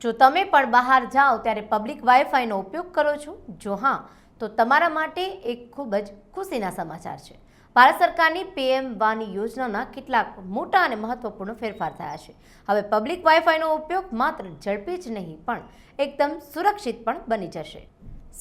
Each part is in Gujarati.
જો તમે પણ બહાર જાઓ ત્યારે પબ્લિક વાઈફાઈનો ઉપયોગ કરો છો? જો હા, તો તમારા માટે એક ખૂબ જ ખુશીના સમાચાર છે. ભારત સરકારની PM વાની યોજનાના કેટલાક મોટા અને મહત્વપૂર્ણ ફેરફાર થયા છે. હવે પબ્લિક વાઈફાઈનો ઉપયોગ માત્ર ઝડપી જ નહીં પણ એકદમ સુરક્ષિત પણ બની જશે.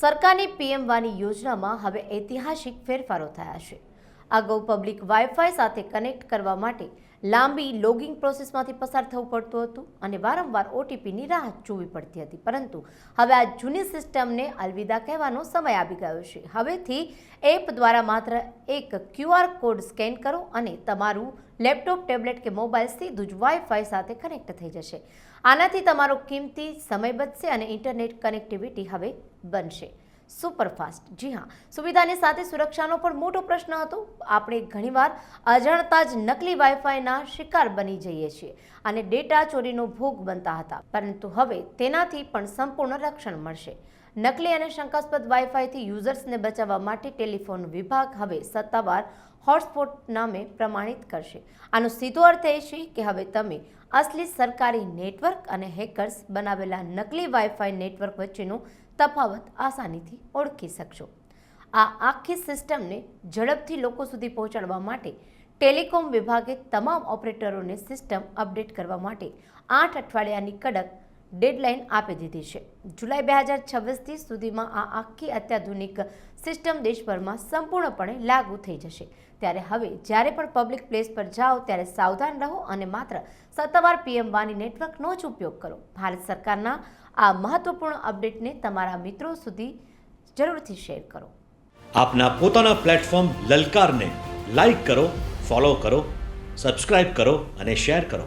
સરકારની PM વાની યોજનામાં હવે ઐતિહાસિક ફેરફારો થયા છે. અગાઉ પબ્લિક વાઈફાઈ સાથે કનેક્ટ કરવા માટે લાંબી લોગિંગ પ્રોસેસમાંથી પસાર થવું પડતું હતું અને વારંવાર OTPની રાહ જોવી પડતી હતી. પરંતુ હવે આ જૂની સિસ્ટમને અલવિદા કહેવાનો સમય આવી ગયો છે. હવેથી એપ દ્વારા માત્ર એક QR કોડ સ્કેન કરો અને તમારું લેપટોપ, ટેબ્લેટ કે મોબાઈલ સીધું જ વાઈફાઈ સાથે કનેક્ટ થઈ જશે. આનાથી તમારો કિંમતી સમય બચશે અને ઇન્ટરનેટ કનેક્ટિવિટી હવે બનશે સુપરફાસ્ટ. જી હા, સુવિધાની સાથે સુરક્ષાનો પણ મોટો પ્રશ્ન હતો. આપણે ઘણીવાર અજાણતા જ નકલી વાઈફાઈના શિકાર બની જઈએ છીએ અને ડેટા ચોરીનો ભોગ બનતા હતા. પરંતુ હવે તેનાથી પણ સંપૂર્ણ રક્ષણ મળશે. નકલી અને શંકાસ્પદ વાઈફાઈથી યુઝર્સને બચાવવા માટે ટેલિફોન વિભાગ હવે સત્તાવાર હોટસ્પોટ નામે પ્રમાણિત કરશે. આનો સીધો અર્થ એ છે કે હવે તમે અસલી સરકારી નેટવર્ક અને હેકર્સ બનાવેલા નકલી વાઈફાઈ નેટવર્ક વચ્ચેનો તફાવત આસાનીથી ઓળખી શકશો. આ આખી સિસ્ટમને ઝડપથી લોકો સુધી પહોંચાડવા માટે ટેલિકોમ વિભાગે તમામ ઓપરેટરોને સિસ્ટમ અપડેટ કરવા માટે 8 અઠવાડિયાની કડક ડેડલાઇન આપી દીધી છે. જુલાઈ 2026 સુધીમાં આ આખી અત્યાધુનિક સિસ્ટમ દેશભરમાં સંપૂર્ણપણે લાગુ થઈ જશે. ત્યારે હવે જ્યારે પણ પબ્લિક પ્લેસ પર જાઓ ત્યારે સાવધાન રહો અને માત્ર સત્તાવાર PM વાની નેટવર્કનો જ ઉપયોગ કરો. ભારત સરકારના આ મહત્વપૂર્ણ અપડેટને તમારા મિત્રો સુધી જરૂરથી શેર કરો. આપના પોતાના પ્લેટફોર્મ લલકારને લાઈક કરો, ફોલો કરો, સબસ્ક્રાઇબ કરો અને શેર કરો.